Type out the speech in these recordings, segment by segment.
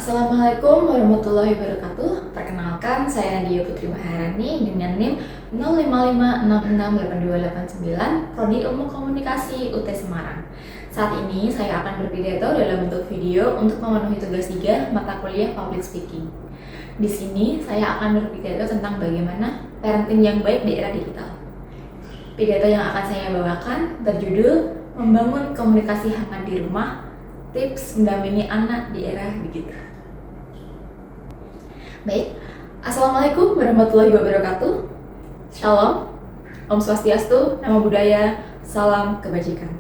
Assalamualaikum warahmatullahi wabarakatuh. Perkenalkan, saya Nadia Putri Maharani dengan NIM 0556682889, Prodi Ilmu Komunikasi UT Semarang. Saat ini saya akan berpidato dalam bentuk video untuk memenuhi tugas 3 mata kuliah Public Speaking. Di sini saya akan berpidato tentang bagaimana parenting yang baik di era digital. Pidato yang akan saya bawakan berjudul Membangun Komunikasi Hangat di Rumah, Tips Mendampingi Anak di Era Digital. Baik, Assalamualaikum warahmatullahi wabarakatuh. Shalom, Om Swastiastu, Namo Buddhaya, Salam Kebajikan.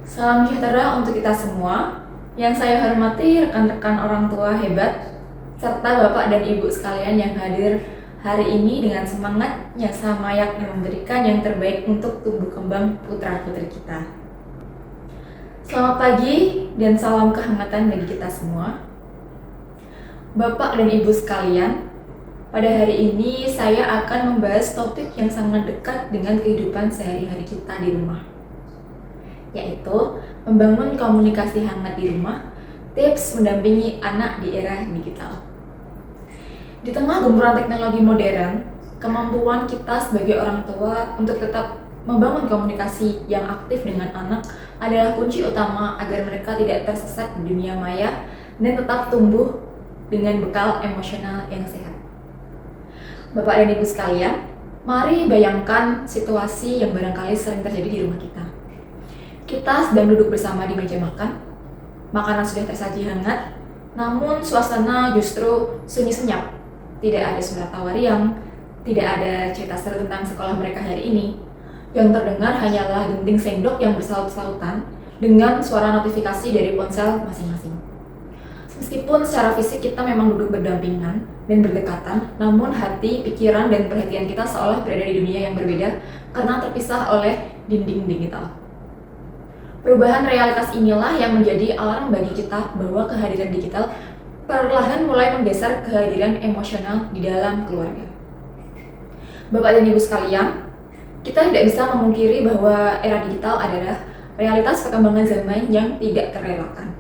Salam sejahtera untuk kita semua. Yang saya hormati rekan-rekan orang tua hebat, serta Bapak dan Ibu sekalian yang hadir hari ini dengan semangat yang sama yakni memberikan yang terbaik untuk tumbuh kembang putra-putri kita. Selamat pagi dan salam kehangatan bagi kita semua. Bapak dan Ibu sekalian, pada hari ini saya akan membahas topik yang sangat dekat dengan kehidupan sehari-hari kita di rumah, yaitu membangun komunikasi hangat di rumah, tips mendampingi anak di era digital. Di tengah gempuran teknologi modern, kemampuan kita sebagai orang tua untuk tetap membangun komunikasi yang aktif dengan anak adalah kunci utama agar mereka tidak tersesat di dunia maya dan tetap tumbuh dengan bekal emosional yang sehat. Bapak dan Ibu sekalian, mari bayangkan situasi yang barangkali sering terjadi di rumah kita. Kita sedang duduk bersama di meja makan, makanan sudah tersaji hangat, namun suasana justru sunyi senyap. Tidak ada suara tawariang, tidak ada cerita seru tentang sekolah mereka hari ini. Yang terdengar hanyalah genting sendok yang bersaut-sautan dengan suara notifikasi dari ponsel masing-masing. Meskipun secara fisik kita memang duduk berdampingan dan berdekatan, namun hati, pikiran, dan perhatian kita seolah berada di dunia yang berbeda karena terpisah oleh dinding digital. Perubahan realitas inilah yang menjadi alarm bagi kita bahwa kehadiran digital perlahan mulai menggeser kehadiran emosional di dalam keluarga. Bapak dan Ibu sekalian, kita tidak bisa memungkiri bahwa era digital adalah realitas perkembangan zaman yang tidak terelakkan.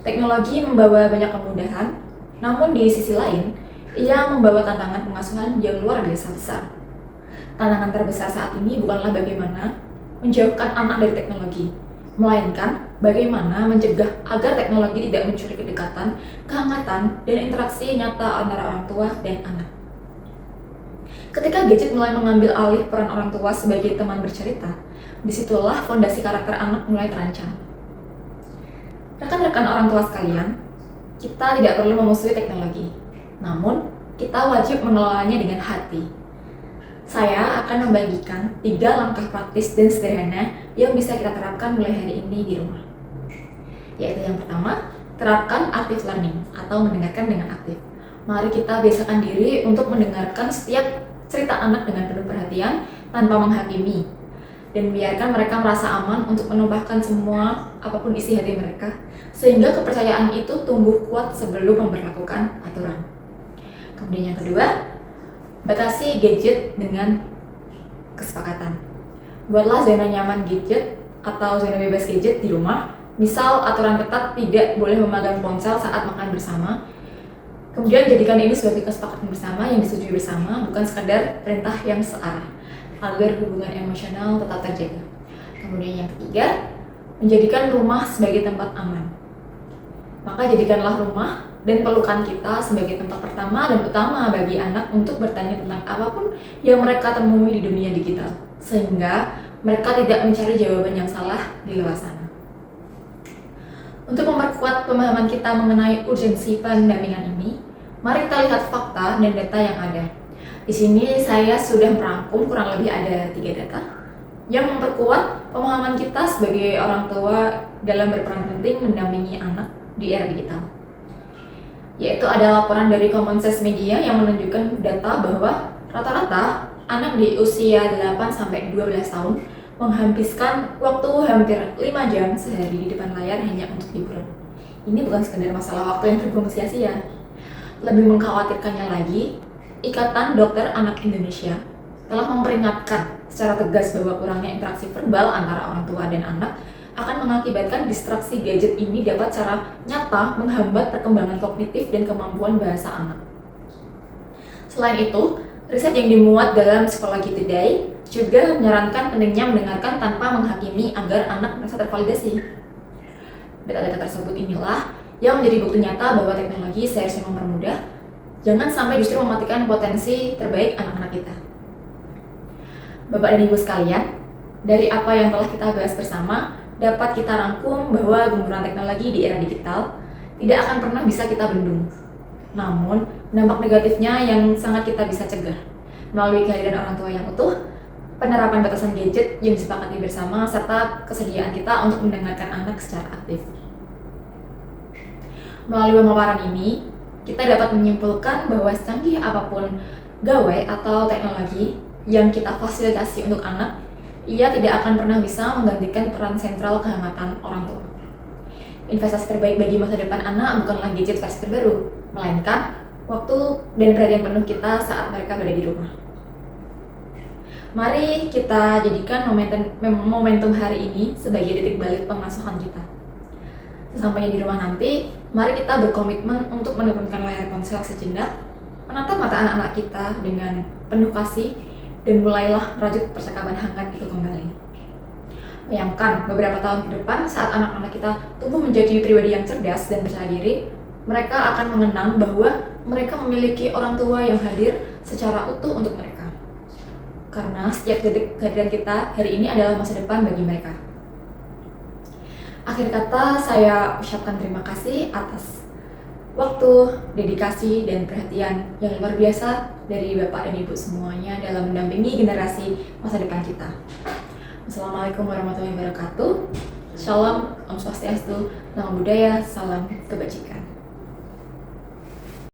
Teknologi membawa banyak kemudahan, namun di sisi lain, ia membawa tantangan pengasuhan yang luar biasa besar. Tantangan terbesar saat ini bukanlah bagaimana menjauhkan anak dari teknologi, melainkan bagaimana mencegah agar teknologi tidak mencuri kedekatan, kehangatan, dan interaksi nyata antara orang tua dan anak. Ketika gadget mulai mengambil alih peran orang tua sebagai teman bercerita, disitulah fondasi karakter anak mulai terancam. Rekan-rekan orang tua sekalian, kita tidak perlu memusuhi teknologi, namun kita wajib mengelolanya dengan hati. Saya akan membagikan 3 langkah praktis dan sederhana yang bisa kita terapkan mulai hari ini di rumah. Yaitu yang pertama, terapkan active learning atau mendengarkan dengan aktif. Mari kita biasakan diri untuk mendengarkan setiap cerita anak dengan penuh perhatian tanpa menghakimi, dan biarkan mereka merasa aman untuk menumpahkan semua apapun isi hati mereka, sehingga kepercayaan itu tumbuh kuat sebelum memberlakukan aturan. Kemudian yang kedua, batasi gadget dengan kesepakatan. Buatlah zona nyaman gadget atau zona bebas gadget di rumah. Misal aturan ketat tidak boleh memegang ponsel saat makan bersama. Kemudian jadikan ini sebagai kesepakatan bersama yang disetujui bersama, bukan sekadar perintah yang searah, agar hubungan emosional tetap terjaga. Kemudian yang ketiga, menjadikan rumah sebagai tempat aman. Maka jadikanlah rumah dan pelukan kita sebagai tempat pertama dan utama bagi anak untuk bertanya tentang apapun yang mereka temui di dunia digital, sehingga mereka tidak mencari jawaban yang salah di luar sana. Untuk memperkuat pemahaman kita mengenai urgensi pendampingan ini, mari kita lihat fakta dan data yang ada. Di sini saya sudah merangkum kurang lebih ada 3 data yang memperkuat pemahaman kita sebagai orang tua dalam berperan penting mendampingi anak di era digital. Yaitu ada laporan dari Common Sense Media yang menunjukkan data bahwa rata-rata anak di usia 8-12 tahun menghabiskan waktu hampir 5 jam sehari di depan layar hanya untuk hiburan. Ini bukan sekedar masalah waktu yang terbuang sia-sia. Lebih mengkhawatirkannya lagi, Ikatan Dokter Anak Indonesia telah memperingatkan secara tegas bahwa kurangnya interaksi verbal antara orang tua dan anak akan mengakibatkan distraksi gadget ini dapat secara nyata menghambat perkembangan kognitif dan kemampuan bahasa anak. Selain itu, riset yang dimuat dalam Psychology Today juga menyarankan pentingnya mendengarkan tanpa menghakimi agar anak merasa tervalidasi. Data-data tersebut inilah yang menjadi bukti nyata bahwa teknologi seharusnya mempermudah, jangan sampai justru mematikan potensi terbaik anak-anak kita. Bapak dan Ibu sekalian, dari apa yang telah kita bahas bersama, dapat kita rangkum bahwa gemburan teknologi di era digital tidak akan pernah bisa kita bendung. Namun, dampak negatifnya yang sangat kita bisa cegah melalui kehadiran orang tua yang utuh, penerapan batasan gadget yang disepakati bersama, serta kesediaan kita untuk mendengarkan anak secara aktif. Melalui pemaparan ini, kita dapat menyimpulkan bahwa secanggih apapun gawai atau teknologi yang kita fasilitasi untuk anak, ia tidak akan pernah bisa menggantikan peran sentral kehangatan orang tua. Investasi terbaik bagi masa depan anak bukanlah gadget versi terbaru, melainkan waktu dan perhatian penuh kita saat mereka berada di rumah. Mari kita jadikan momentum hari ini sebagai titik balik pengasuhan kita. Sesampainya di rumah nanti, mari kita berkomitmen untuk menurunkan layar ponsel sejenak, menatap mata anak-anak kita dengan penuh kasih, dan mulailah merajut percakapan hangat itu kembali. Bayangkan beberapa tahun ke depan saat anak-anak kita tumbuh menjadi pribadi yang cerdas dan percaya diri, mereka akan mengenang bahwa mereka memiliki orang tua yang hadir secara utuh untuk mereka. Karena setiap detik kehadiran kita hari ini adalah masa depan bagi mereka. Akhir kata, saya ucapkan terima kasih atas waktu, dedikasi, dan perhatian yang luar biasa dari Bapak dan Ibu semuanya dalam mendampingi generasi masa depan kita. Wassalamualaikum warahmatullahi wabarakatuh. Shalom, Om Swastiastu, Namo Buddhaya, salam kebajikan.